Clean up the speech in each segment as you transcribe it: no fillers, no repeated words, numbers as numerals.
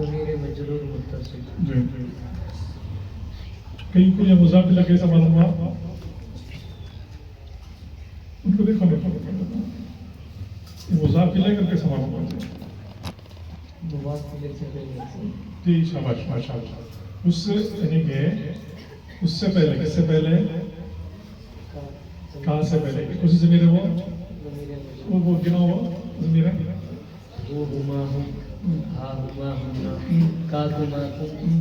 ضمیر مجرور متصل. جی کہیں کو یہ مضاف الیہ کیسا معلوم ہوا؟ ان کو دیکھو یہ مضاف الیہ کر کیسا معلوم ہوا؟ مضاف الیہ سے پہلے. جی شاباش ماشاء اللہ. اس سے یعنی کہ اس سے پہلے کس سے پہلے؟ کہاں سے پہلے؟ کون سی ضمیر ہے وہ گنا ہوا ضمیر ہے؟ وہ ہما ہم ہا ہما ہمنا کا ہما ہم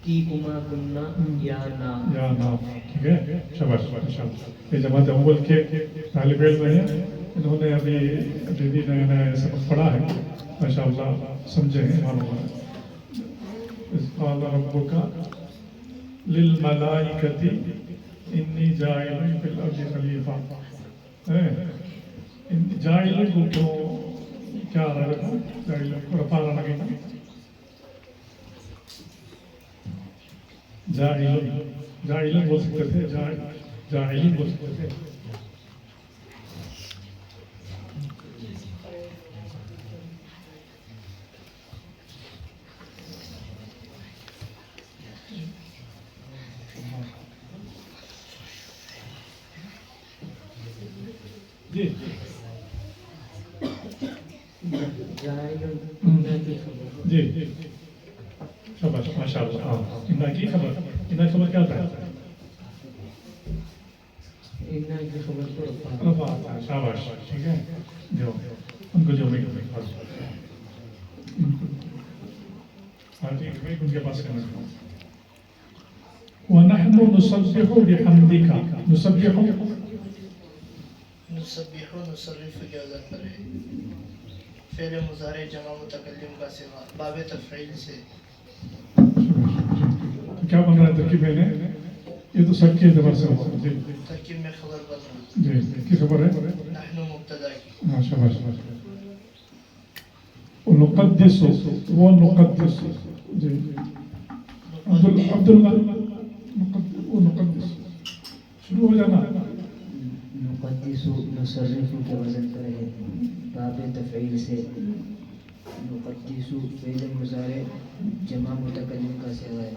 کی ہما ہمنا یا نا. یا نا. ٹھیک ہے شاباش ماشاء اللہ. یہ جماعت اول کے طالب علم ہیں، انہوں نے ابھی نیا نیا سبق پڑھا ہے ماشاء اللہ، سمجھے ہیں معلوم ہے. قال ربک للملائکۃ انی جاعل فی الارض خلیفہ. جاعل کو کیا رہا؟ جاعل کو رفع لگے گا. جاعل بول سکتے تھے، جاعل بول سکتے تھے. جی جی شاباش ماشاء اللہ. ہاں انہاں کی خبر، انہاں کی خبر کیا تھا؟ انہاں کی خبر کو رفع آتا ہے. شاباش. ٹھیک ہے جو ان کو جو میں ان کے پاس کرنا چاہوں. وَنَحْنُ نُسَبِّحُ بِحَمْدِكَ. نسبح نصرف کے وزن پر ہے. فعل مضارع جمع متکلم کا سوا باب تفعیل سے. کیا بن رہا ہے ترکیب میں؟ یہ تو سب کے اعتبار سے ہوتا ہے. جی ترکیب میں خبر بن رہا ہے. جی کی خبر ہے؟ نحن مبتدا کی. ماشاء اللہ. ونقدس ونقدس. جی عبداللہ ونقدس شروع ہو جانا. نقدس نصرف کے وزن پر ہے باب تفعیل سے. نقدس فعل مضارع جمع متکلم کا صیغہ ہے.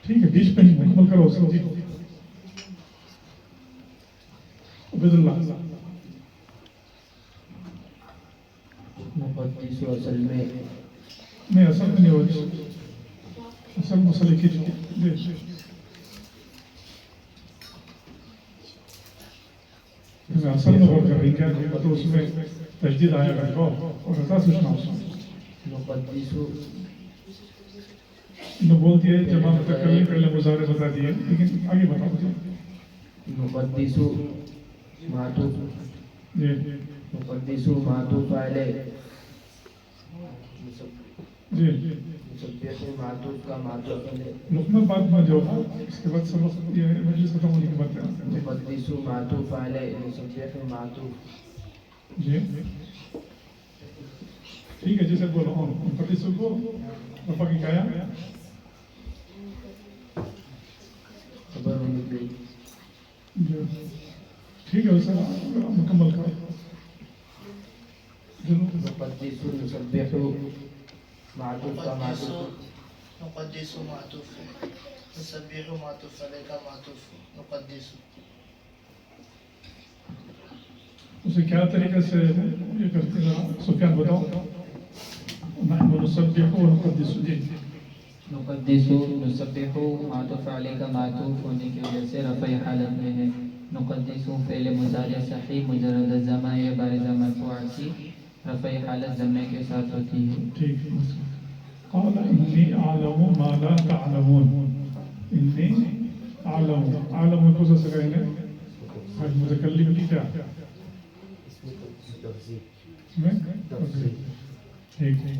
ٹھیک ہے بیچ میں مکمل کرو. جی عبید اللہ. مقدس اصل میں نہیں اصل میں نہیں ہوتی، اصل مسئلے کی اصل میں غور کر رہی کیا تو اس میں تجدید آیا کرو اور رضا سوچنا مقدس نے بول دیا جمع متکلم پہلے مضارع بتا دیے، لیکن آگے بتاؤ. مقدس معطوف. جی مقدس معطوف علیہ. جی مسبح معطوف کا معطوف علیہ. لقمہ بعد میں جو اس کے بعد سبق یہ مجلس ختم ہونے کے بعد کرتے ہیں. مقدس معطوف علیہ مسبح معطوف. جی ٹھیک ہے جیسے بولو ہوں مقدس کو رفع کی کیا خبر ہونی چاہیے. ٹھیک ہے اسے مکمل کرو. مقدس مسبح معطوف کا معطوف. مقدس معطوف ہے. نسبح معطوف علیہ کا معطوف. مقدس اسے کیا طریقے سے یہ کرتے ہیں سفیان بتاؤ. نحن نسبح ونقدس. جی نقدس نسبح معطوف علیہ کا معطوف ہونے کی وجہ سے رفع حالت میں ہے. نقدس فعل مضارع صحیح مجرد الضمہ یا بارز مرفوع کی رفع حالت ضمہ کے ساتھ ہوتی ہے. ٹھیک ہے. قال انی اعلم ما لا تعلمون. انی اعلم. عالم کو سے کہنے آج متکلم کی کیا ٹھیک ہے.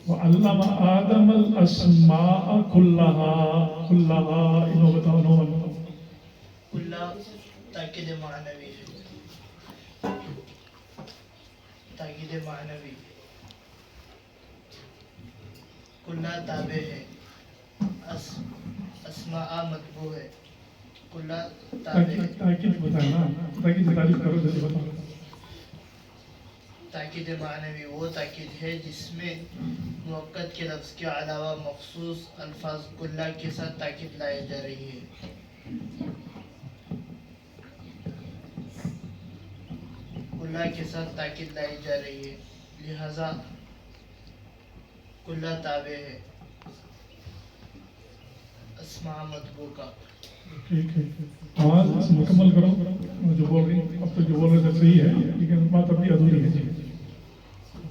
وعلم آدم الاسماء كلها انہوں بتاؤ. کلا تاکید معنوی ہے. تاکید معنوی. کلا تابع ہے. اسماء متبوع ہے. کلا تابع ہے. تاکید بتانا تاکید تعریف کرو جیسے بتاؤ. تاکید معنوی وہ تاکید ہے جس میں موقت کے لفظ کے علاوہ مخصوص الفاظ کلہ کے ساتھ تاکید لائی جا رہی ہے. کلہ کے ساتھ تاکید لائی جا رہی ہے، لہذا کلہ تابع ہے اسماء مطبوع کا. ٹھیک ہے، آواز مکمل کرو جو بول رہی اب تو جو بول رہے تھے صحیح ہے لیکن بات ابھی ادھوری ہے. جی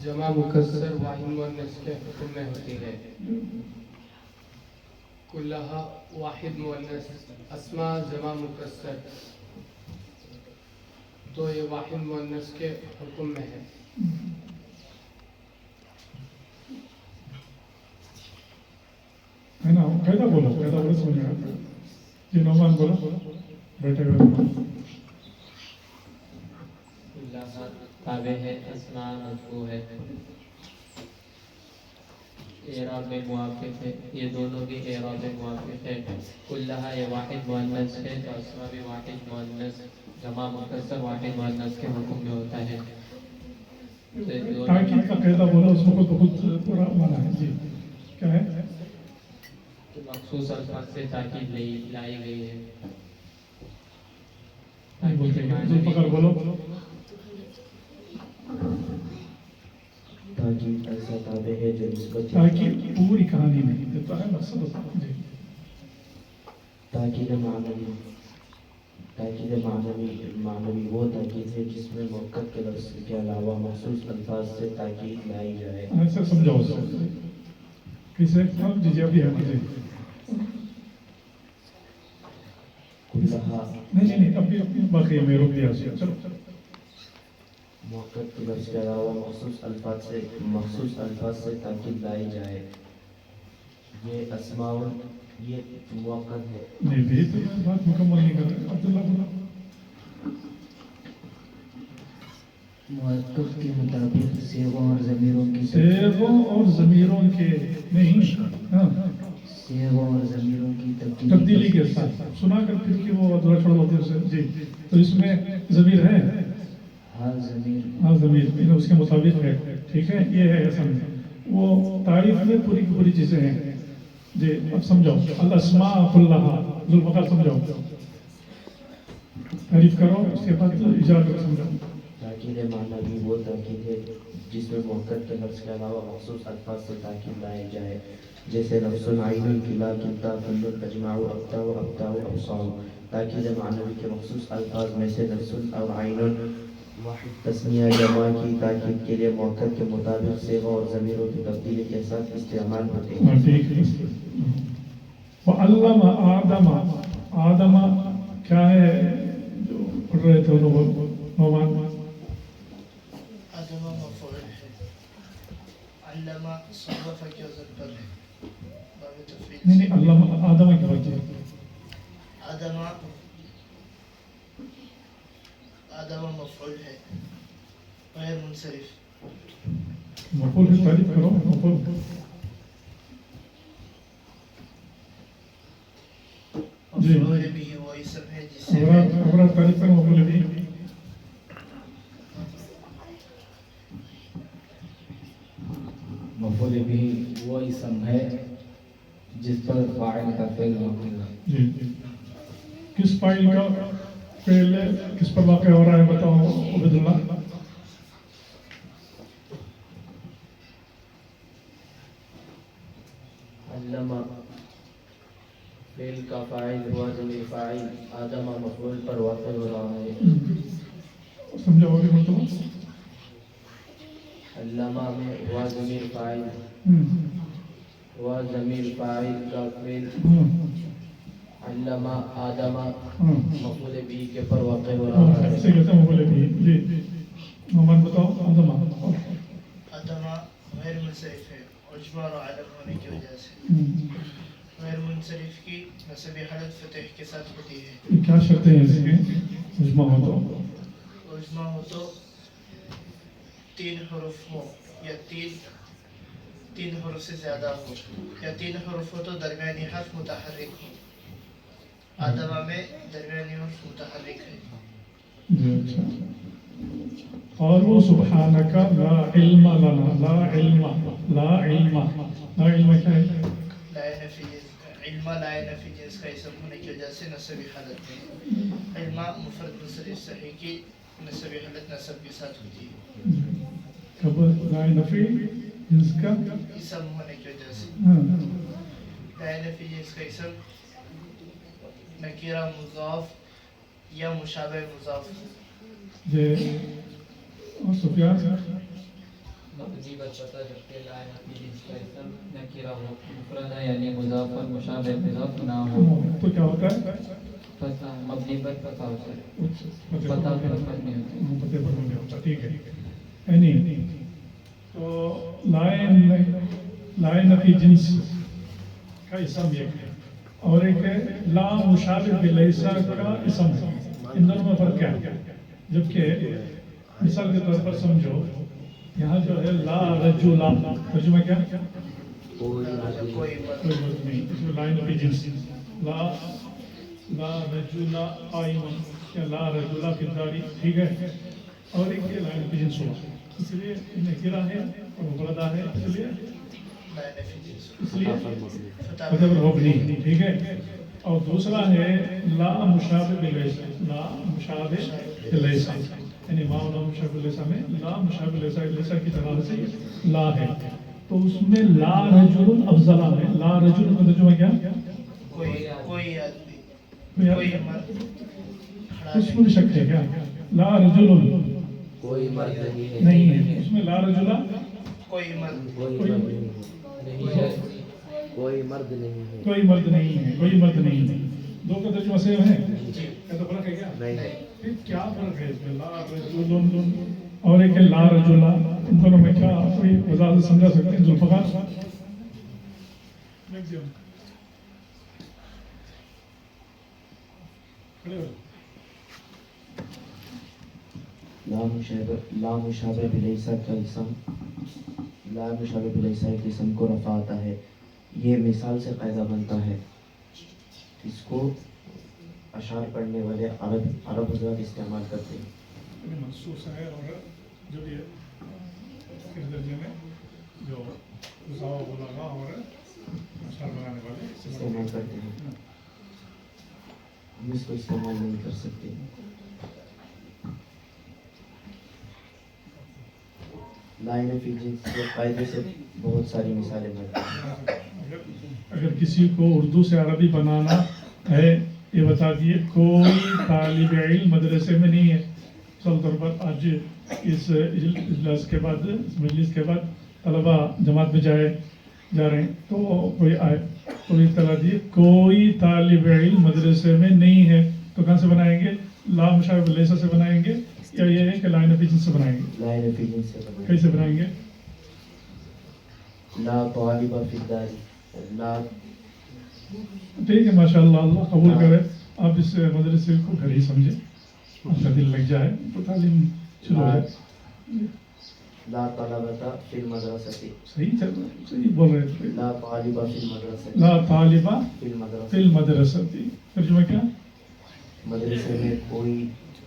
جمع مکسر واحد مؤنث کے حکم میں ہوتی ہے. کلہا واحد مؤنث، اسماء جمع مکسر تو یہ واحد مؤنث کے حکم میں ہے. ہے نا، قاعدہ بولو، قاعدہ بولو سمجھ میں آتا ہے. جی نعمان بولو، بیٹھے ہوئے کلہا تابع ہے، اسماء مطبوع ہے. اعراب میں موافق ہے، یہ دونوں بھی اعراب میں موافق ہے. کلہا یہ واحد مؤنث ہے تو اسماء بھی واحد مؤنث، جمع مکسر واحد مؤنث کے حکم میں ہوتا ہے. تاکید کا قاعدہ بولو، اس میں بہت برا مانا ہے. جی کیا ہے؟ مخصوص الفاظ سے تاکید لائی گئی ہے. نہیں بولتے ذوالفقار بولو. تاکید ایسا تابع ہے جو نسبت تاکید پوری کہانی نہیں دیتا ہے، مقصد ہوتا ہے. جی تاکید معنوی وہ تاکید ہے جس میں موقت کے لفظ کے علاوہ مخصوص الفاظ سے تاکید لائی جائے. ایسا سمجھاؤ اس کو کسے. جی جی ابھی ہے. جی کلہا نہیں ابھی باقی میں روک دیا. چلو موقت کے لفظ کے علاوہ مخصوص الفاظ سے تاکید لائی جائے. یہ اسماء یہ موقت ہے. نہیں بھی تو بات مکمل نہیں کر رہے. عبداللہ بولو. مرکب کے مطابق صیغوں اور ضمیروں کی نہیں ہاں صیغوں اور ضمیروں کی تبدیلی کے ساتھ سنا کر پھر کہ وہ ادھورا چھوڑ ہوتے ہیں. جی تو اس میں ضمیر ہے. ہاں ضمیر اس کے مطابق ہے. ٹھیک ہے، یہ ہے اصل میں وہ تعریف میں پوری کی پوری چیزیں ہیں. جی اب سمجھاؤ. الاسماء کلہا ذوالفقار سمجھاؤ، تعریف کرو اس کے بعد اجرا کرو. سمجھاؤ. تاکید معنوی وہ تاکید ہے جس میں موقت کے لفظ کے علاوہ مخصوص الفاظ سے تاکید لائی جائے. جیسے لفظ عین کلا کلتا کل تجمع ابتا و ابصار. تاکید معنوی کے مخصوص الفاظ میں سے لفظ اور عین واحد تسنیہ جمع کی تاکید کے لیے موقت کے مطابق صیغوں اور ضمیروں کی تبدیلی کے ساتھ استعمال ہوتے ہیں. ٹھیک ہے. وعلم آدم کیا ہے جو پڑھ رہے تھے نعمان؟ آدم مفعول ہے، علم صرف کے وزن پر ہے، باب تفعیل. نہیں علم آدم کی بات ہے. آدم مفعول ہے، غیر منصرف. مفعول ہے، تعریف کرو. مفعول جی مفعول بھی وہ اسم ہے جس سے ابرار تعریف کرو. مفعول بھی مفعول بھی وہ اسم ہے جس پر فاعل کا فعل واقع ہے. جی کس فاعل کا فعل کس پر واقع ہو رہا ہے بتاؤ عبید اللہ. علم فعل کا فاعل ہوا ضمیر فاعل آدم مفعول پر واقع ہو رہا ہے. سمجھاؤ گے مطلب. علامہ میں ہوا ضمیر فاعل ہوا ضمیر فاعل کا فعل علامہ آدم مفعول بھی کے پر واقع ہو رہا ہے. ایسے کہتے ہیں مفعول بھی. جی نعمان بتاؤ. آدم غیر منصرف ہے، اجمع اور عالم ہونے کی وجہ سے. غیر منصرف کی نصب حالت فتح کے ساتھ ہوتی ہے. کیا شرطیں ہیں اس کے؟ اجمع ہو تو اجمع ہو تو 3 حروف ہو یا تین حروف سے زیادہ ہو، یا 3 حروف ہو تو درمیانی حرف متحرک ہو. آدمہ میں درمیانی حرف متحرک ہے. جی اچھا. اور وہ سبحانکا لا علم لنا لا علم کیا ہے؟ لائن فی علم لائن فی جنس کا اسم ہونے کی وجہ سے نصبی حالت میں علم مفرد مصرف صحیح کی نصبی حالت نصب کے ساتھ ہوتی ہے کب لائن فی جنس کا اسم ہونے کی وجہ سے ہاں لائن فی جنس کا اسم نکیرہ مضاف یا مشابہ مضاف یہ اور سفیان مبنی بر فتح جبکہ لا نفی جنس کا اسم نکرہ ہو مفرد ہے یعنی مضاف اور مشابہ مضاف نہ ہو تو کیا ہوتا ہے؟ فتح مبنی بر فتح ہوتا ہے فتح پر فتح نہیں ہوتی پتے پر نہیں ہوتا ٹھیک ہے یعنی تو لائن فی جنس کا اسم ایک ہے اور ایک ہے لا مشابہ بلیسا کا اسم ہے ان دونوں میں فرق کیا ہے؟ جبکہ مثال کے طور پر سمجھو یہاں جو ہے لا رجلا ترجمہ کیا؟ کوئی کوئی مرد نہیں اس میں لائن فی جنس لا رجلا قائم یا لا رجلا فی الدار ٹھیک ہے اور ایک یہ لائن فی جنس ہوا اس لیے نکرہ ہے اور مفردہ ہے اس لیے فتح پر مبنی ٹھیک ہے اور دوسرا ہے لا مشابہ بلیسا لا مشابہ بلیسا یعنی ما لا مشابہ بلیسا میں لا مشابہ بلیسا کی طرح سے لا ہے تو اس میں لا رجل افضل ہے لا رجل کا ترجمہ کیا کوئی آدمی کوئی کوئی مرد کھڑا اس میں شک ہے کیا لا رجل کوئی مرد نہیں ہے اس میں لا رجل کوئی مرد کوئی مرد نہیں ہے کوئی مرد نہیں ہے کوئی مرد نہیں ہے دو کا ترجمہ سیم ہے کیا تو فرق ہے کیا نہیں پھر کیا فرق ہے اس میں لا رجل اور ایک ہے لا رجل ان دونوں میں کیا کوئی وضاحت سمجھا سکتے ہیں ذوالفقار لا مشابہ بلیسا کا اسم لا مشابہ بلیسا کے اسم کو رفع آتا ہے یہ مثال سے قاعدہ بنتا ہے اس کو اشعار پڑھنے والے عرب حضرات استعمال کرتے ہیں منصوص ہے اور جو بھی اس درجے میں جو بلاغا اور اشعار بنانے والے استعمال کرتے ہیں ہم اس کو استعمال نہیں کر سکتے لائن فی جنس کے قاعدے سے بہت ساری مثالیں بنتی ہیں اگر کسی کو اردو سے عربی بنانا ہے یہ بتا دیے کوئی طالب علم مدرسے میں نہیں ہے مثال طور پر آج اس اجلاس کے بعد اس مجلس کے بعد طلبہ جماعت میں جا رہے ہیں تو کوئی آئے تو اطلاع دیے کوئی طالب علم مدرسے میں نہیں ہے تو کہاں سے بنائیں گے لا مشابہ بلیسا سے بنائیں گے یا یہ ہے کہ لائن فی جنس سے بنائیں گے لائن فی جنس سے کیسے بنائیں گے لا طالب فی الدار لا ٹھیک ہے ماشاء اللہ اللہ قبول کرے آپ اس مدرسے کو گھر ہی سمجھیں آپ کا دل لگ جائے تو تعلیم شروع ہو جائے لا طلبۃ فی المدرسۃ صحیح چل رہا ہے صحیح بول رہے تھے لا طالب فی المدرسۃ لا طالبہ فی المدرسۃ فی المدرسۃ ترجمہ کیا مدرسے میں کوئی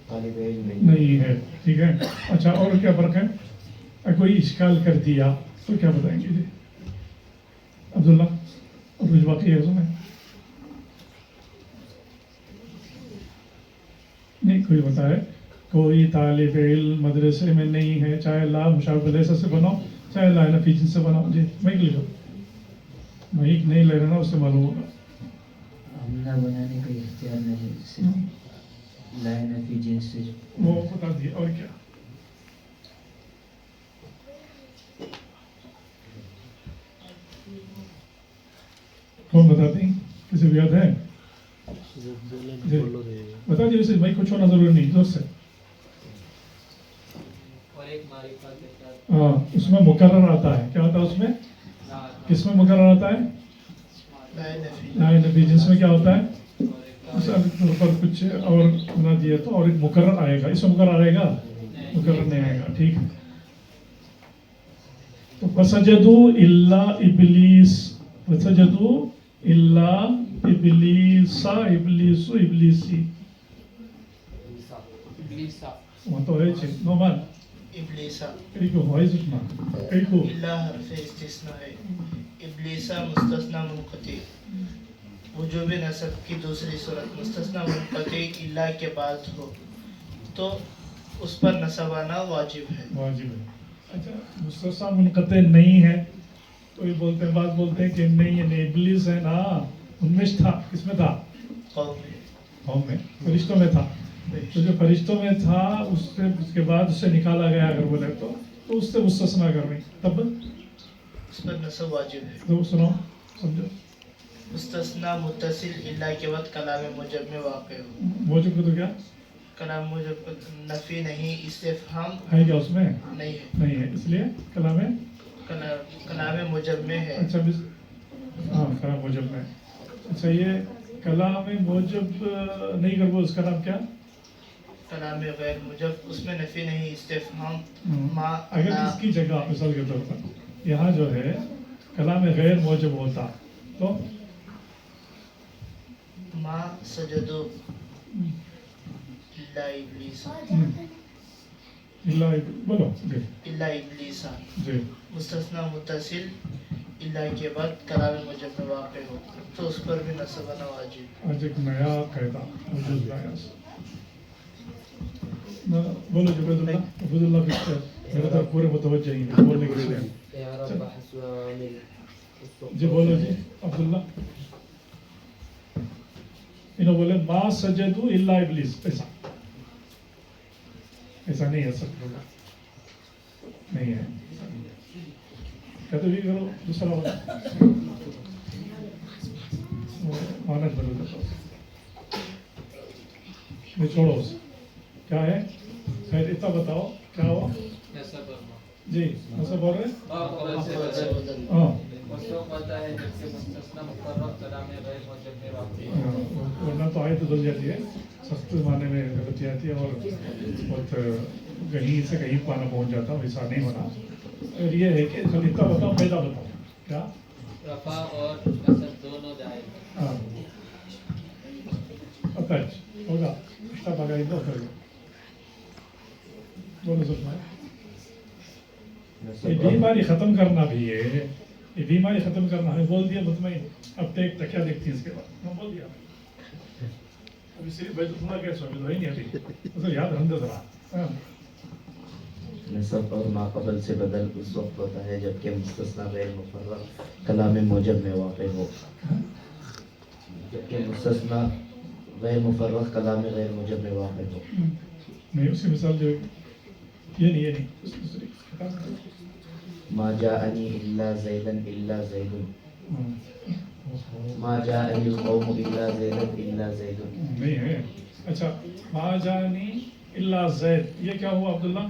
طالب علم نہیں ہے ٹھیک ہے اچھا اور کیا فرق ہے اگر کوئی اشکال کر دیا تو کیا بتائیں گے جی عبداللہ اور کچھ باقی ہے اس میں نہیں کوئی بتائے کوئی طالب علم مدرسے میں نہیں ہے چاہے لا مشابہ بلیسا سے بناؤ چاہے لا نفی جنس سے بناؤ جی مائک لے لو مائک نہیں لے رہا اس سے معلوم ہوگا ہمنا بنانے کا اختیار نہیں صرف لا نفی جنس سے وہ بتا دیے اور کیا کون بتاتے ہیں کسی کو یاد ہے بتا دیجیے اسے بھائی کچھ ہونا ضروری نہیں دوست سے اور ایک معرفت کے ساتھ ہاں اس میں مقرر آتا ہے کیا ہوتا ہے اس میں کس میں مقرر آتا ہے لائن نفی جنس میں کیا ہوتا ہے مثال کے طور پر کچھ اور بنا دیا تو اور ایک مقرر آئے گا اس میں مقرر آئے گا مقرر نہیں آئے گا ٹھیک ہے تو فسجدوا الا ابلیس فسجدوا الا ابلیس ابلیس ابلیسی وہ تو ہے نومان ابلیسا کیوں وائز اٹھنا کیوں الا حرف استثناء ہے. ابلیسا مستثنا منقطع. وجوب نصب کی دوسری صورت مستثنا منقطع الا کے بعد ہو تو اس پر نصب آنا واجب ہے. واجب ہے. اچھا مستثنا منقطع نہیں ہے تو یہ بولتے ہیں بات بولتے ہیں کہ نہیں یہ ابلیس ہے نا ان میں تھا کس میں تھا قوم میں قوم میں فرشتوں میں تھا تو جو فرشتوں میں تھا اس کے بعد اسے نکالا گیا اگر بولے تو اس سے مستثنا کرنی تب اس پر نصب واجب ہے. تو سنو سمجھو مستثنا متصل الا کے بعد کلام موجب میں واقع ہو. موجب کو تو کیا کلام موجب نفی نہیں استفہام ہے کیا اس میں نہیں ہے. نہیں ہے اس لیے کلام ہے کلام موجب میں ہے. اچھا ہاں کلام موجب میں. اچھا یہ کلام موجب نہیں کر وہ اس کا نام کیا کلام غیر موجب اس میں نفی نہیں استفہام ما اگر اس کی جگہ مثال کے طور پر یہاں جو ہے کلام غیر موجب ہوتا تو ما سجدو الا ابلیس اللہ بولو جی الا ابلیس جی مستثنا متصل الا کے بعد کلام موجب میں واقع ہو تو اس پر بھی نصب آنا واجب. آج ایک نیا قاعدہ وجود لایا بولو جی عبید اللہ میرے طرف پورے متوجہ ہی ہیں بولنے کے لیے جی بولو جی عبداللہ انہوں بولے ما سجدو الا ابلیس ایسا نہیں ہے سب نہیں ہے کہتے بھی کرو دوسرا آنت بدل دیتا ہوں چھوڑو اس کیا ہے خیر اتنا بتاؤ کیا ہوا جی ایسا بول رہے ہاں ورنہ تو آیت بدل جاتی ہے سخت معنی میں غلطی آتی ہے اور بہت کہیں سے کہیں پانا پہنچ جاتا ویسا نہیں ہونا. اور یہ ہے کہ خالی اتنا بتاؤ پیدا بتاؤ کیا رفع اور نصب دونوں جائز. ہاں اکچ ہوگا اتنا بگائی دو کر گا بولو سکنا یہ بیماری ختم کرنا بھی ہے یہ بیماری ختم کرنا ہے بول دیا مطمئن اب دیکھ کیا دیکھتی ہے اس کے بعد بول دیا ابھی صرف بیت اللہ کیسا ابھی تو ہے نہیں ابھی اسے یاد رہندہ ذرا نصب اور ما قبل سے بدل اس وقت ہوتا ہے جبکہ مستثنا غیر مفرغ کلام موجب میں واقع ہو. جبکہ مستثنا غیر مفرغ کلام غیر موجب میں واقع ہو. نہیں اس کی مثال جو یہ نہیں ما جاءنی الا زیدن الا زیدن ما جاءنی القوم الا زیدن الا زیدن نہیں ہے. اچھا ما جانی الا زید یہ کیا ہوا عبداللہ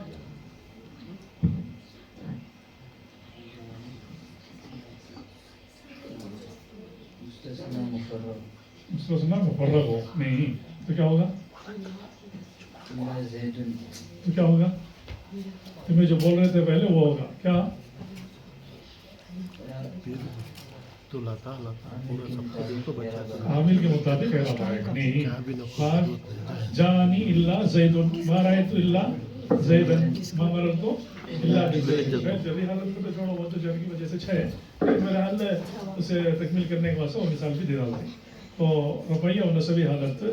مستثنا مفرغ ہو نہیں تو کیا ہوگا تو کیا ہوگا تمہیں جو بول رہے تھے پہلے وہ ہوگا کیا عامل کے مطابق اعراب آئے گا نہیں جانی الا زید ما رأیت الا زیدن ما مررت الا بزید. جبھی حالت کو تو چھوڑو وہ تو جب کی وجہ سے چھ ہے میرا حل اسے تکمیل کرنے کے واسطے وہ مثال بھی دے ڈالتے ہیں. تو رفعی اور نصبی حالت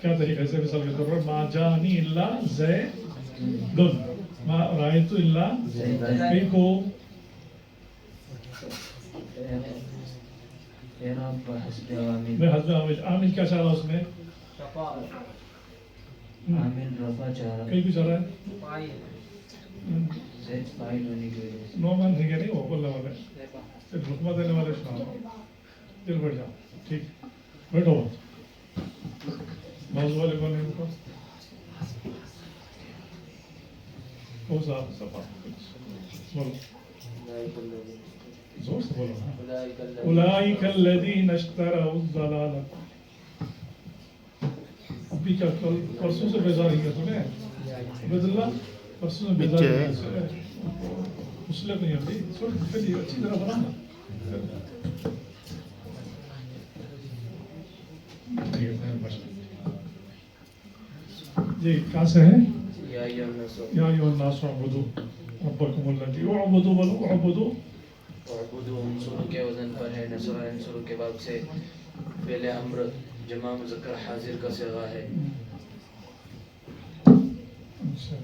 کیا طریقے سے مثال کے طور پر ما جانی الا زیدن ما رأیت الا کئی کو میں حضب عامل کیا چاہ رہا اس میں کئی بھی چاہ رہا ہے نومان ہے کیا نہیں وہ بولنے والے صرف حکمت دینے والے سنا دل بیٹھ جاؤ ٹھیک بیٹھو موضوع والے کون ہیں ان کو کون سا صفحہ بولو زور سے بولو اولئک الذین اشتروا الضلالۃ. ابھی کیا پرسوں سے بیزار ہی کیا تمہیں عبید اللہ پرسوں سے بیزار ہی مسلم نہیں ہوتی چلیے اچھی طرح بنا جی کہاں سے ہیں ایھا الناس یا ایھا الناس اعبدوا ربکم الذی اعبدوا ولو اعبدوا اعبدوا انصروا کے وزن پر ہے، نصر انصروا کے باب سے فعل امر جمع مذکر حاضر کا صیغہ ہے. اچھا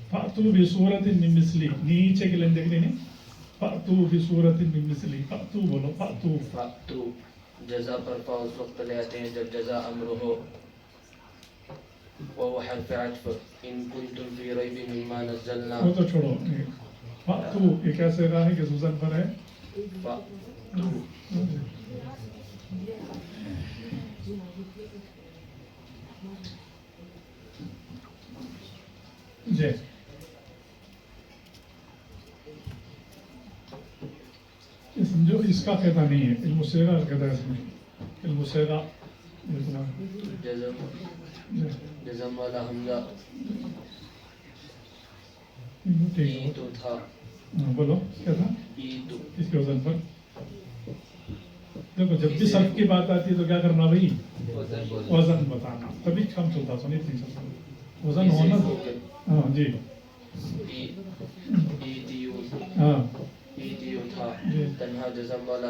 فأتوا بسورۃ من مثلی، نیچے کے لندے کے لیے فأتوا بسورۃ من مثلی، فأتوا بولو فأتوا. فاتو جزا پر فا اس وقت لے آتے ہیں جب جزا امر ہو، وهو حرف عطف. ان کنتم فی ریب مما نزلنا. وہ تو چھوڑو، فأتوا یہ کیسے رہا ہے کہ وزن پر ہے فاتو جی. یہ سمجھو اس کا قاعدہ نہیں ہے، علم الصیغہ کا قاعدہ ہے. اس میں علم الصیغہ جزم والا حمزہ ٹھیک ہے. ایتو تھا. بولو کیا تھا ایتو اس کے وزن پر؟ دیکھو جب بھی صرف کی بات آتی ہے تو کیا کرنا بھائی؟ وزن بتانا، تبھی کم چلتا، سنی نہیں چلتا وزن ہونا. ہاں جی ایتیو ہاں ایتیو تھا. جی. تنہا جزم والا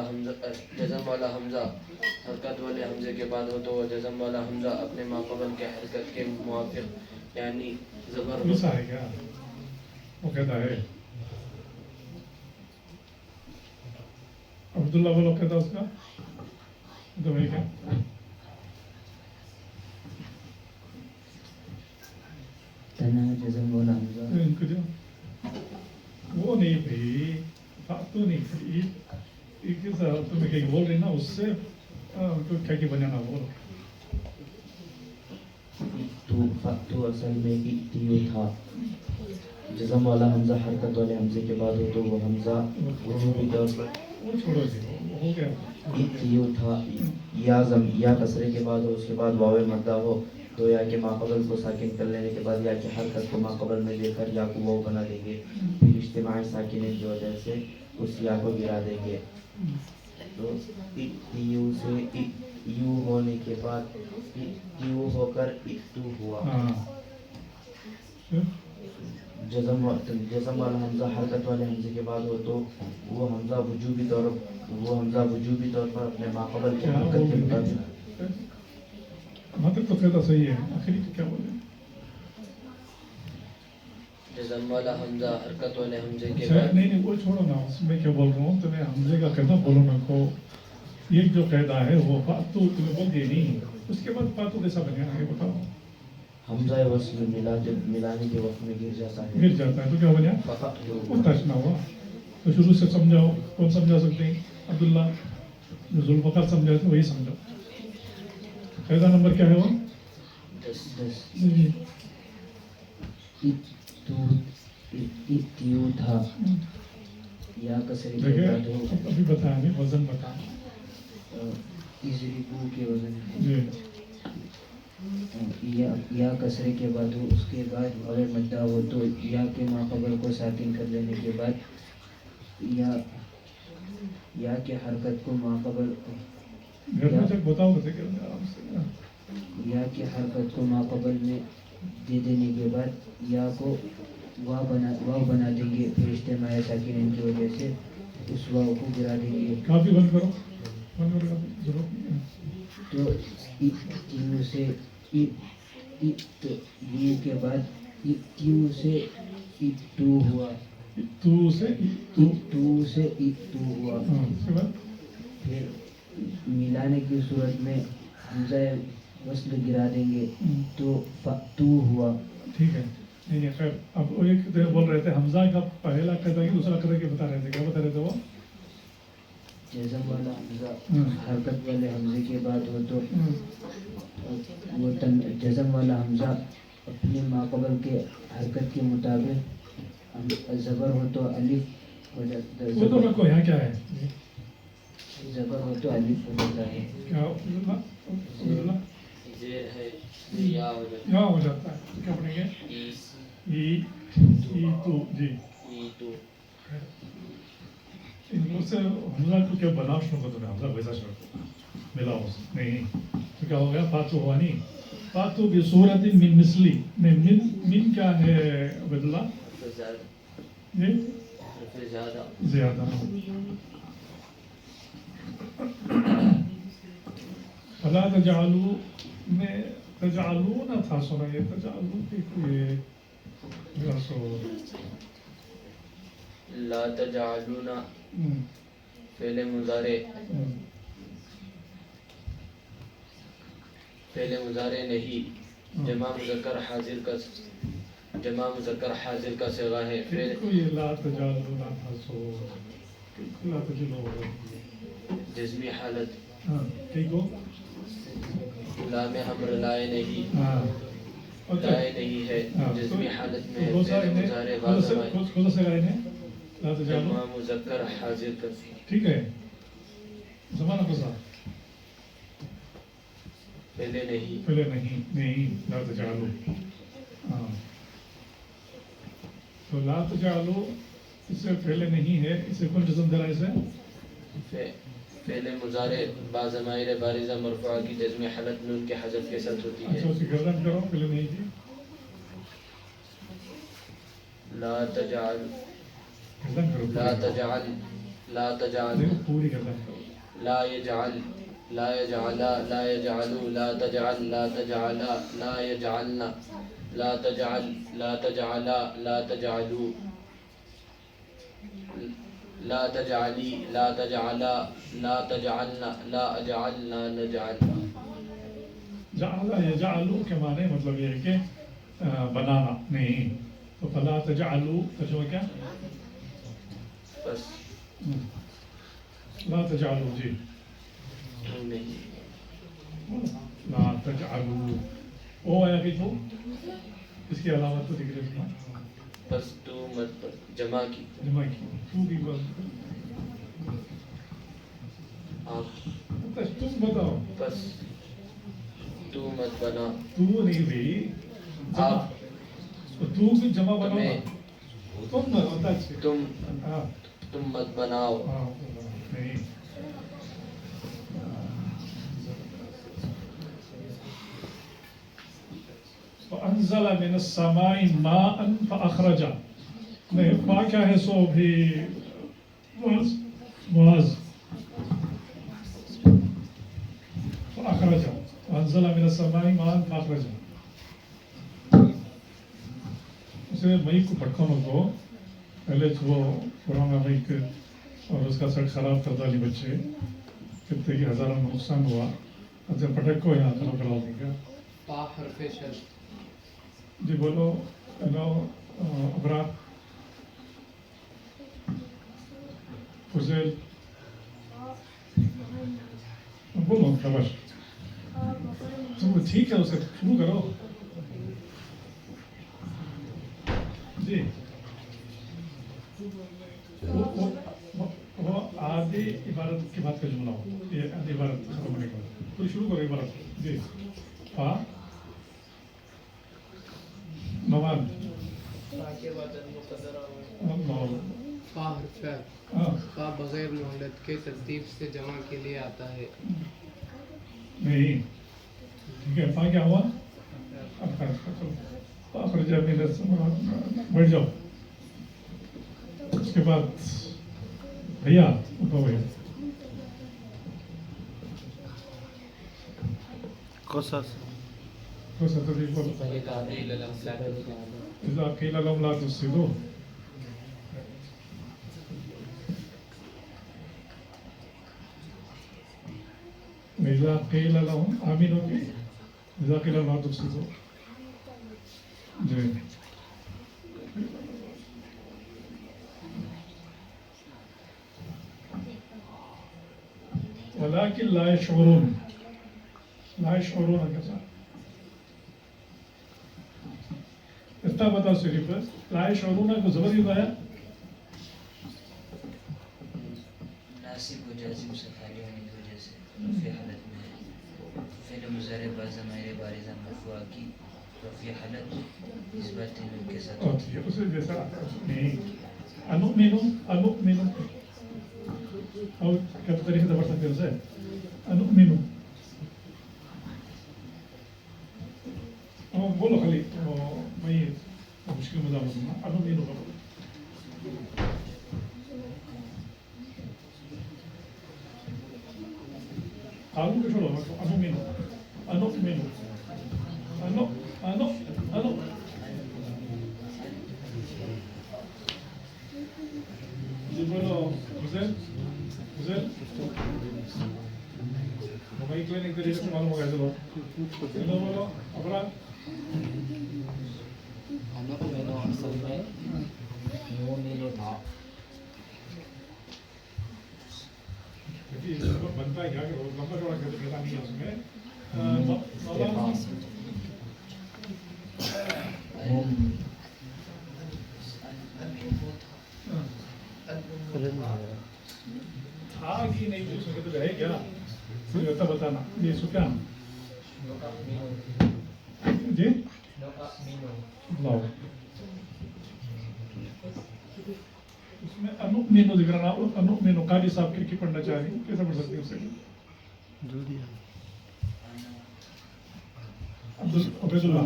حمزہ حرکت والے حمزے کے بعد ہو تو وہ جزم والا حمزہ اپنے ماقبل کے حرکت کے موافق یعنی زبر ایسا ہے کیا؟ وہ کہتا ہے عبداللہ بولو کہتا اس کا تو بھائی کیا تنہا جزم والا حمزہ ان کو جو وہ نہیں بھائی، تو نہیں بھائی ایک تمہیں کہیں بول رہی نا اس سے تو کیا کہ بنانا بولو. تو اصل میں ایتیو تھا. جزم والا حمزہ حرکت والے حمزے کے بعد ہو تو وہ حمزہ وجوبی طور پر وہ چھوڑو جی ہو گیا. ایتیو تھا. یا کسرے کے بعد ہو، اس کے بعد واو مدہ ہو تو یا کے ماقبل کو ساکن کر لینے کے بعد یا کی حرکت کو ماقبل میں لے کر یا کو واو بنا دیں گے، پھر اجتماعی ساکنین کی وجہ سے اس یا کو گرا دیں گے. تو ایتیو سے یو ہونے کے بعد ایتیو ہو کر ایتو ہوا. جزم والا حمزہ حرکت والے حمزے کے بعد ہو تو وہ حمزہ وجوبی طور پر اپنے ماقبل کی حرکت کے مطابق. مطلب تو کہتا صحیح ہے، آخری کیا بولے؟ جزم والا حمزہ حرکت والے حمزے کے نہیں بعد نہیں وہ چھوڑو نا، اس میں کیا بول رہا ہوں تمہیں حمزے کا قاعدہ بولو نا کو. یہ جو قاعدہ ہے وہ فاتو تمہیں بول دیے نہیں، اس کے بعد فاتو کیسا بنے گا یہ بتاؤ. حمزہ وصل ملانے کے وقت میں گر جاتا ہے. گر جاتا ہے تو کیا بنیا؟ وہ تشنا ہوا. تو شروع سے سمجھاؤ، کون سمجھا سکتے ہیں؟ عبداللہ جو ذوالفقار سمجھا تھے وہی سمجھو. قاعدہ نمبر کیا ہے وہ؟ 10. ایتیو تھا. یا کسرے کے بعد ہو دیکھیں ابھی بتایا نہیں، وزن بتا. اضربو کے وزن جی یا کسرے کے بعد ہو، اس کے بعد واو مدہ ہو تو یا کے ماقبل کو ساکن کر لینے کے بعد یا کے حرکت کو ماقبل گھر میں جب بتاؤ بتے کہ آرام سے. یا کی حرکت کو ماقبل میں دے دینے کے بعد یا کو واو بنا دیں گے، پھر اجتماعی ساکنین کی وجہ سے اس واو کو گرا دیں گے. کافی بند کرو، بند کرو ضرورت نہیں ہے. تو ایتیو سے یو کے بعد ایتیو سے ایتو ہوا. تو سے تو سے ایتو ہوا. اس کے بعد پھر ملانے کی صورت میں حمزہ وصل گرا دیں گے تو فتو ہوا. ٹھیک ہے. نہیں خیر، اب وہ ایک بول رہے تھے حمزہ کا پہلا قاعدہ کہ دوسرا قاعدہ کیا بتا رہے تھے؟ کیا بتا رہے تھے وہ؟ جزم والا حمزہ حرکت والے حمزے کے بعد ہو تو وہ جزم والا حمزہ اپنے ماقبل کے حرکت کے مطابق زبر ہو تو الف ہو جاتا ہے. وہ تو میں کو یہاں کیا ہے؟ زبر ہو تو الف ہو جاتا ہے. کیا یا ہو جاتا یہاں ہو جاتا ہے تو کیا پڑھیں گے؟ ای تو جی. ایتو ان سے حمزہ کو کیا بناؤ شروع کر دو. حمزہ ویسا شروع ملا نہیں تو کیا ہو گیا؟ فاتو ہوا نہیں. فاتو بصورت من مثلی من کیا ہے عبداللہ جی زیادہ فلا تجعلوا میں تجعلون تھا سنا یہ تجعلون کی کوئی لا تجعلون فعل مضارع نہیں جمع مذکر حاضر کا صیغہ ہے کوئی لا تجعلون تھا سو لا تجعلون جزمی حالت ٹھیک ہو لام امر لائے نہیں ہے جزمی حالت میں فعل مضارع کون سا لائن ہے لا تجعلون جمع مذکر حاضر کا ٹھیک ہے زمانہ پسا پہلے نہیں لا تجعلو تو لا تجعلو اس سے پہلے نہیں ہے اسے کون جزم دے رہا ہے اسے فعل مضارع با ضمائر بارزہ مرفوعہ کی جزم حالت نون کے حذف کے ساتھ ہوتی اچھا ہے اسی گردن کرو پہلے نہیں تھی لا تجعل گردن کرو لا تجعل پوری گردن کرو لا يجعل لا يجعل لا يجعلوا لا تجعل لا تجعل لا يجعلن لا تجعل لا تجعل لا تجعلوا لا تجعلی لا تجعلا لا تجعلنا لا اجعلنا نجعل جعل یجعلو کے معنی مطلب یہ ہے کہ بنانا نہیں تو فلا تجعلو ترجمہ کیا بس لا تجعلو جی نہیں لا تجعلو او آیا کہ تو اس کی علامت تو دیکھ رہے ہیں بس تو مت جمع کی جمع کی تو بھی بس آپ تم بتاؤ بس تو مت بنا تو نہیں بھائی آپ تو بھی جمع بناؤ تم ہوتا ہے تم مت بناؤ نہیں فأنزل من السماء ماء فأخرج ما کیا ہے سو بھی معاذ فأخرج فأنزل من السماء ماء فأخرج اسے مئی کو پٹھانوں کو پہلے تو وہ پرانا مئی اور اس کا سڑک خراب کرتا لی بچے کتنے کی ہزاروں میں نقصان ہوا اچھا پٹک کو یہاں طرف کرا دیں گا پا حرف شر جی بولو ہلو ابرا فضیل بولو شاباش تم ٹھیک ہے اسے شروع کرو جی وہ آدھی عبارت کی بات کا جملہ ہو یہ آدھی عبارت ختم ہونے کے بعد تو شروع کرو عبارت جی ہاں نوان پا حرف پا بغیر مہلت کے ترتیب سے جمع کے لیے آتا ہے نہیں ٹھیک ہے پا کیا ہوا اخرج من السماء بیٹھ جاؤ اس کے بعد بھیا اٹھو بھیا تدریج بولو اذا قیل لهم لا تفسدوا اذا قیل لهم آمین ہوگی اذا قیل لهم لا تفسدوا جی ولكن لا يشعرون لا يشعرون كذا اتنا بتا صرف لا يشعرون کو زبر ہی آیا ناصب و جازم صفائی ہونے کی وجہ سے فی حالت میں فعل مضارع با ضمائر بارزہ مرفوعہ کی فی حالت نسبت نون کے ساتھ ہوتی ہے اسے جیسا نہیں انؤمن اور کیا طریقے سے پڑھ سکتے ہیں اسے انؤمن بولو خلی میں مشکل مزاح دوں گا انو مینو کا بولو قانون کو چھوڑو انو مینو انو مینو انو انو انو جی بولو حسین حسین موبائل کلینک طریقے سے معلوم ہوگا چلو چلو بولو ابرار انو مینو اصل میں نو مینو تھا بنتا ہے کیا کہ لمبا چوڑا کہتا نہیں ہے اس میں تھا کہ نہیں پوچھ سکتے تو ہے کیا بتا بتانا یہ سفیان جی لاؤ اس میں انوپ مینو ذکر نہ انوپ مینو قاضی صاحب کی پڑھنا چاہ رہی ہوں کیسا پڑھ سکتے ہیں اسے عبید اللہ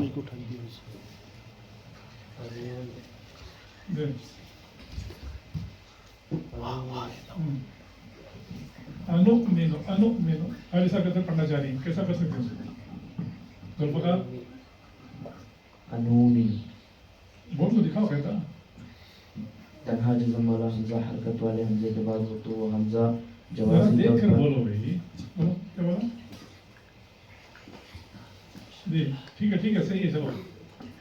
انوپ مینو قاضی صاحب کیسے پڑھنا چاہ رہی ہوں کیسا کر سکتے ہیں اسے ذوالفقار انونی بول تو دکھاؤ کہتا تنہا جزم والا حمزہ حرکت والے حمزے کے بعد ہو تو وہ حمزہ ذرا جوازی دیکھ طور کر پر بولو بھائی بولو کیا بولا جی ٹھیک ہے صحیح ہے چلو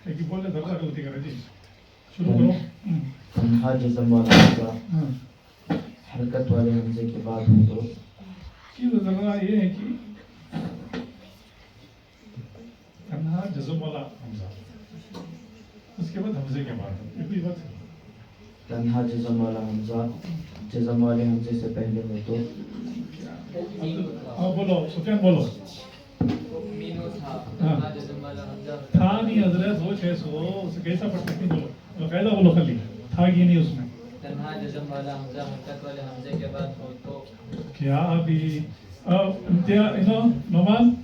ایک بولے ذرا غلطی کرے جی شروع کرو تنہا جزم والا حمزہ ہاں حرکت والے حمزے کے بعد ہو تو کی ذرا یہ ہے کہ تنہا جزم والا حمزہ اس کے بعد حمزے کے بعد یہ کوئی بات ہے تنہا جزم والا حمزہ جزم والے حمزے سے پہلے ہو تو ہاں بولو سفیان بولو مینو تھا ہاں جزم والا حمزہ تھا نہیں حضرت وہ 600 اسے کیسا پڑھ سکتے بولو باقاعدہ بولو خالی تھا یہ نہیں اس میں تنہا جزم والا حمزہ حرکت والے حمزے کے بعد ہو تو کیا ابھی نعمان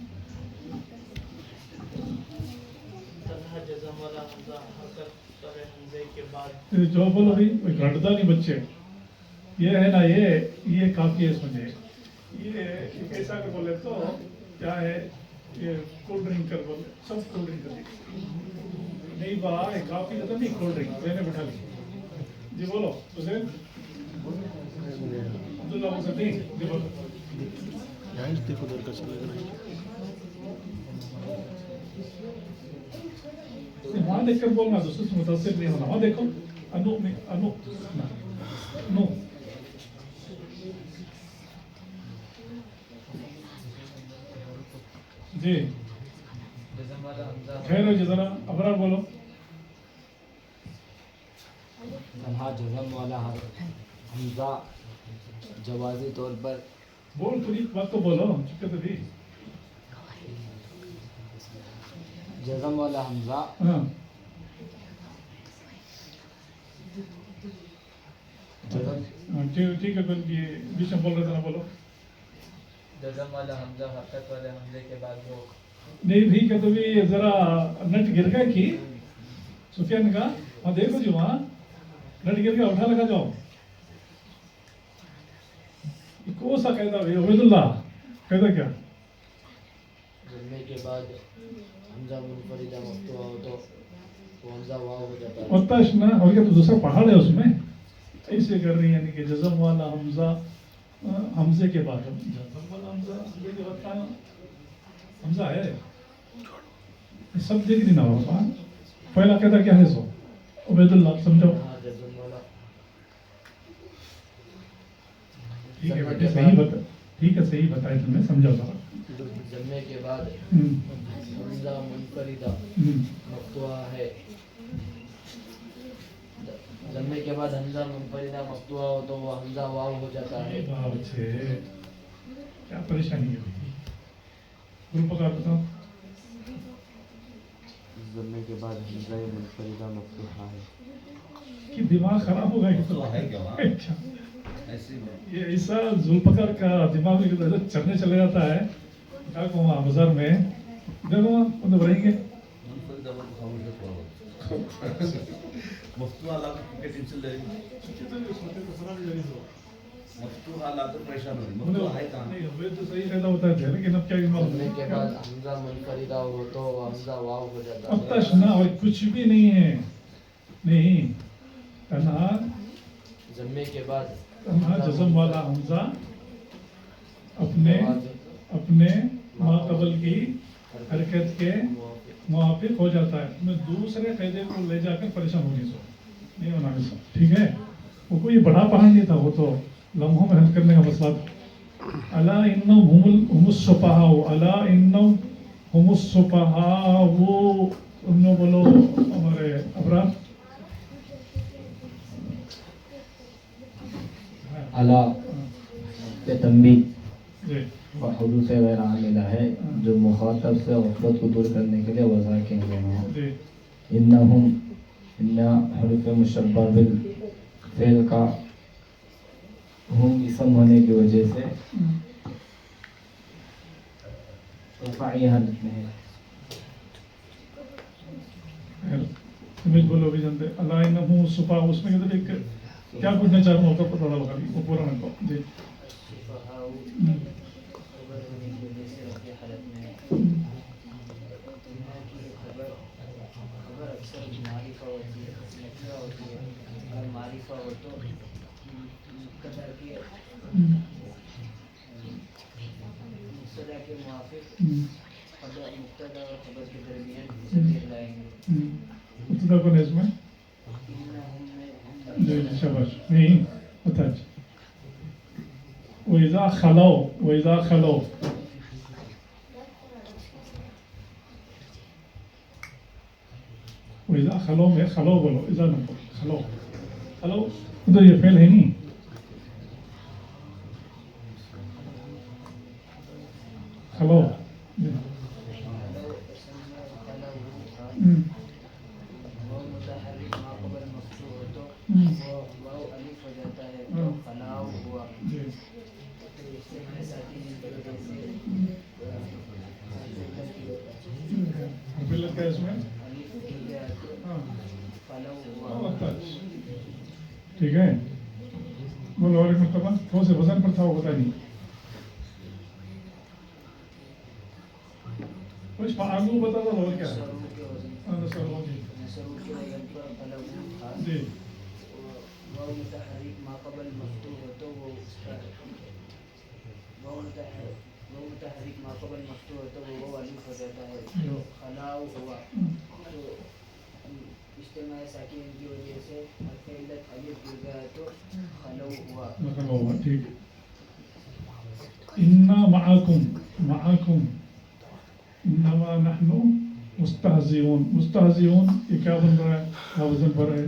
تنہا جزم والا حمزہ حرکت والے حمزے کے بعد جو بولو بھائی کوئی گھٹتا نہیں بچے یہ ہے نا یہ کافی ہے سمجھے یہ کیسا کر بولے تو کیا ہے یہ کولڈ ڈرنک کر بولے سب کولڈ ڈرنک کر نہیں با کافی تو نہیں کولڈ ڈرنک میں نے بٹھا لی جی بولو حسین عبداللہ حسین جی بولو وہاں دیکھ کر بولنا دوسرے سے متاثر نہیں ہونا وہاں دیکھو انو میں انو نو جی جزم والا حمزہ خیر ہو جی ذرا ابرار بولو تنہا جزم والا حمزہ جوازی طور پر بول پوری بات تو بولو چکے تو بھی جزم والا حمزہ ہاں ٹھیک ہے پھر یہ بیچ میں بول رہے تھے نا بولو جزم والا حمزہ حرکت والے حمزے کے بعد ہو نہیں بھی کہ تو بھی ذرا نٹ گر گیا کی سفیان کا وہاں دیکھو جی وہاں نٹ گر گیا اٹھا لگا جاؤ کو سا کہتا بھائی عبید اللہ کہتا کیا جمعے کے بعد حمزہ منفردہ مفتوحہ ہو تو وہ حمزہ واو ہو جاتا ہے وتش نا اور کیا تو دوسرا پہاڑ ہے اس میں ایسے کر رہی ہے یعنی کہ جزم والا حمزہ حمزے کے بعد جزم والا حمزہ حمزہ ہے سب دیکھ دینا ہوگا پہلا کہتا کیا ہے سو عبید اللہ سمجھو ہاں جزم والا ٹھیک ہے بیٹے صحیح بتا ٹھیک ہے صحیح بتائے تم نے سمجھا ذرا جمعے کے بعد حمزہ منفردہ مفتوحہ ہے جمعے کے بعد حمزہ منفردہ مفتوحہ ہو تو وہ حمزہ واو ہو جاتا ہے اچھے کیا پریشانی ہے گروپ پکار بتاؤ ضمے کے بعد حمزہ منفردہ مفتوحہ ہے کہ دماغ خراب ہو گیا اچھا یہ ایسا ذوالفقار کا دماغ میں چلنے چلے جاتا ہے کیا کہوں بازار میں دیکھو رہیں گے مفتوح حالات کے ٹینشن لے رہی مفتوح حالات پریشان ہو رہی مفتوح ہے کہاں نہیں وہ تو صحیح پیدا ہوتا ہے لیکن اب کیا ضمے کے بعد حمزہ منفردہ ہو تو حمزہ واو ہو جاتا اب ہے تشنا اور کچھ بھی نہیں ہے نہیں تنہا ضمے کے بعد تنہا جزم والا حمزہ اپنے ما قبل کی حرکت کے موافق ہو جاتا ہے. میں دوسرے قاعدے کو لے جا کر پریشان ہونے سے نہیں ہونا ایسا ٹھیک ہے. وہ کوئی بڑا پہاڑ نہیں تھا, وہ تو لمحوں میں حل کرنے کا مسئلہ تھا. الا انہم هم السفہاء الا انہم هم السفہاء وہ انہوں بولو ہمارے ابرار الا یہ تنبیہ جی اور حدوث غیر عاملہ ہے جو مخاطب سے غفلت کو دور کرنے کے لیے وضع کیے گئے ہیں. جی انہم ان حرف مشبہ بالفعل کا ہم اسم ہونے کی وجہ سے رفعی حالت میں ہے. تمہیں بولو بھی جانتے اللہ انہم السفہاء اس میں کہتے ہیں کیا پوچھنا چاہ رہا ہوں کا پتہ لگا وہ پورا نہ کو جی معرفہ ہو تو مبتدا کے موافق مبتدا اور خبر کے درمیان ضمیر لائیں گے. مبتدا کو نظم میں جی شاباش نہیں بتا وَإِذَا خَلَوْا وَإِذَا خَلَوْا وَإِذَا خَلَوْا میں خلو بولو اذا نہ بولو خلو خلو ادھر یہ فعل ہے نہیں خلو متحرک ما قبل مفتوح ہو تو واو الف ہو جاتا ہے تو خلاو ہوا. علت کیا ہے اس میں ٹھیک ہے. بولو اور ایک مرتبہ کون سے وزن پر تھا وہ بتا نہیں کچھ فعالو بتا دو اور کیا جی متحرک ما قبل مفتوح ہو تو وہ متحرک ما قبل مفتوح ہو تو وہ الف ہو جاتا ہے تو خلاو ہوا. تو اجتماع ساکن کی وجہ سے حرف علت الف گر گیا تو خلو ہوا. ٹھیک. انا معکم معکم انما نحن مستہزئون مستہزئون یہ کیا بن رہا ہے کیا وزن پر ہے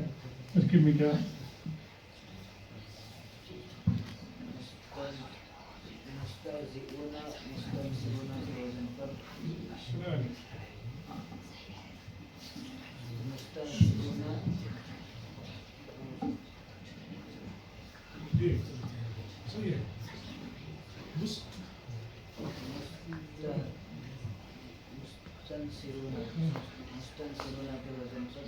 ترکیب میں کیا مستہزئون مستہزئون کے وزن پر مستہزئون جی صحیح ہے مستنصرون کے وزن پر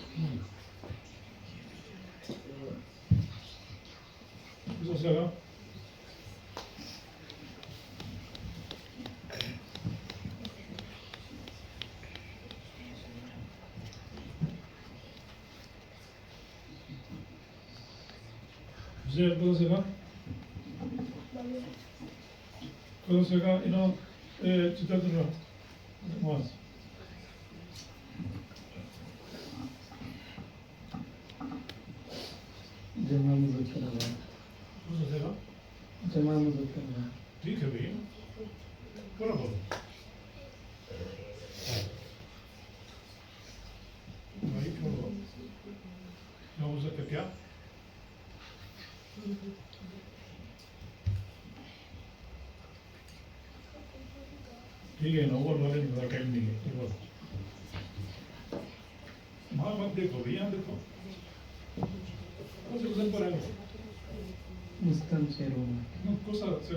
جمع مذکر ٹھیک ہے بھائی پورا بولو بھائی چھوڑو مذکر کیا ٹھیک ہے نا اوور والے میں ٹائم نہیں ہے وہاں مت دیکھو بھائی یہاں دیکھو کون سے وزن پر ہے مستنصرون کون سا سے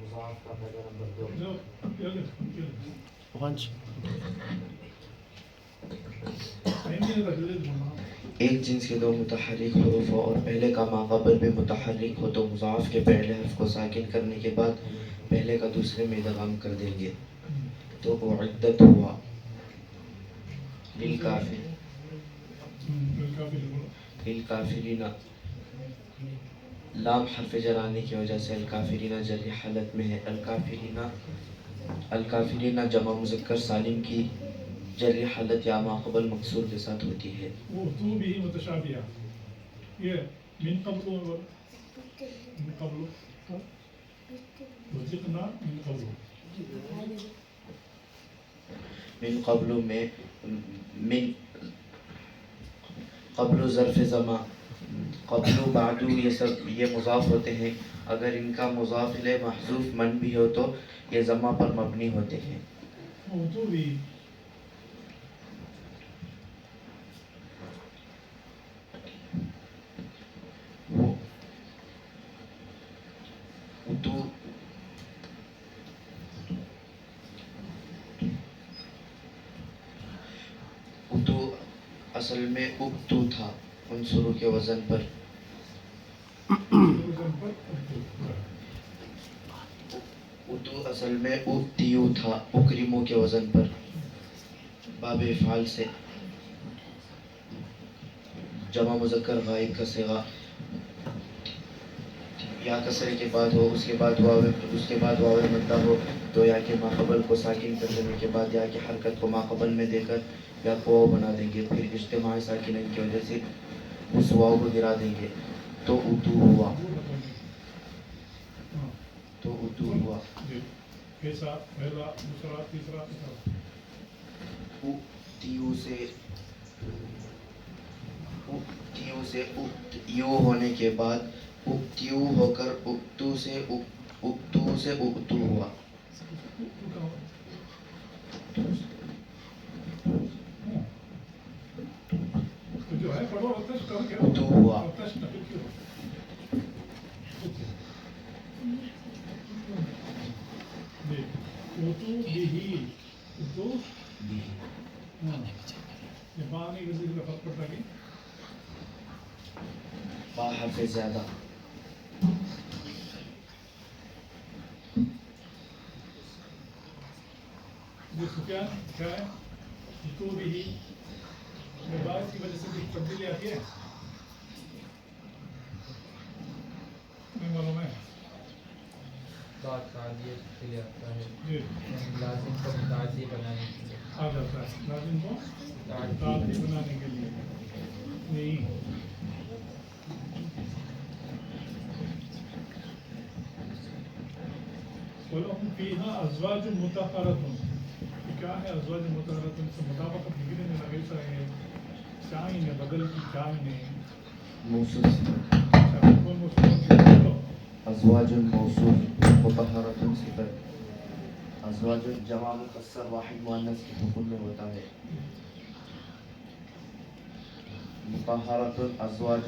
مضاف کا قاعدہ نمبر 2 ایک جنس کے دو متحرک حروف ہو اور پہلے کا ماقبل بھی متحرک ہو تو مضاف کے پہلے حرف کو ساکن کرنے کے بعد پہلے کا دوسرے میں ادغام کر دیں گے تو اعدت ہوا للکافرین لام حرف جر آنے کی وجہ سے الکافرین جری حالت میں ہے. الکافرین جمع مذکر سالم کی جری حالت یا ماقبل مکسور کے ساتھ ہوتی ہے. وہ تو بھی متشابیہ یہ من قبل وجدنا من قبل میں من قبل ظرف زمان قبل و بعد یہ سب یہ مضاف ہوتے ہیں. اگر ان کا مضاف الیہ محذوف من بھی ہو تو یہ ضمہ پر مبنی ہوتے ہیں. وہ تو بھی اتو اصل میں ابتو تھا عنصروں کے وزن پر. اتو اصل میں ابتیو تھا اکرموں کے وزن پر باب افعال سے. جمع مذکر غائب کا صیغہ یا کسرے کے بعد ہو اس کے بعد واو مدہ ہو تو یا کے ماقبل کو ساکن کر دینے کے بعد یا کی حرکت کو ماقبل میں دے کر یا کو واو بنا دیں گے. پھر اجتماع ساکنین کی وجہ سے اس واو کو گرا دیں گے تو اتو ہوا. ابتیو سے ابتیو ہونے کے بعد ابتیو ہو کر ابتو سے ابتو ہوا. اتو ہوا. با حرف زیادہ سفیان کیا ہے تو بھی باعث کی وجہ سے کچھ تبدیلی آتی ہے نہیں معلوم ہے. بات تعدیت کے لیے آتا ہے جی لازم کو متعدی بنانے کے لیے آ جاتا ہے لازم کو تعدی بنانے کے لیے نہیں. وَلَهُمْ فِيهَا أَزْوَاجٌ مُطَهَّرَةٌ کیا ہے ازواج مطہرۃ سے مطابقت نگری میں لگیسا ہے چائن ہے بدل کی چائن ہے موصوف ازواج موصوف مطہرۃ صفت ازواج جمع مکسر واحد مؤنث کے حکم میں ہوتا ہے. مطہرۃ ازواج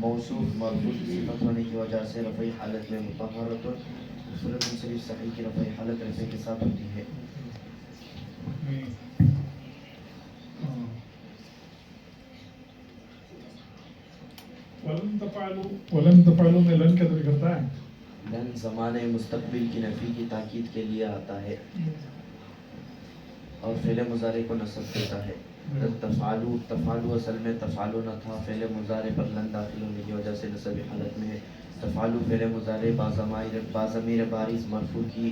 موصوف مرفوع صفت ہونے کی وجہ سے رفع حالت میں مطہرۃ صورت منصرف صحیح کی رفع حالت رفع کے ساتھ ہوتی ہے. ولن تفعلوا میں لن کا ذکر کرتا ہے. لن زمانہ مستقبل کی نفی کی تاکید کے لیے آتا ہے اور فعل مضارع کو نصب دیتا ہے. تفعلوا اصل میں تفعلوا نہ تھا فعل مضارع پر لن داخل ہونے کی وجہ سے نصب حالت میں ہے. تفعلوا فعل مضارع باضمیر بارز مرفوع کی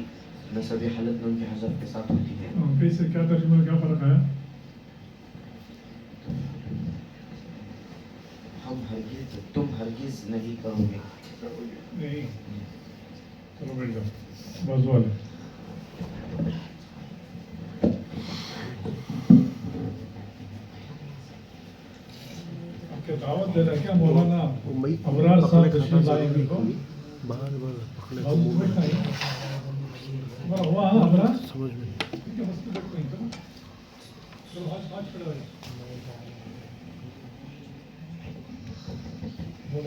نصب حالت میں ان کی حذف کے ساتھ ہوتی ہے. پھر سے کیا ترجمہ کیا فرق ہے؟ تم ہرگز نہیں کرو گے. نہیں چلو بیٹھ جاؤ بازو والے. کیا دعوت دے رہا ہے کیا مولانا ابرار صاحب تشریف لائے بھی کو ہوا ابرار سمجھ میں چلو ہاتھ کھڑا ہو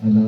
اللہ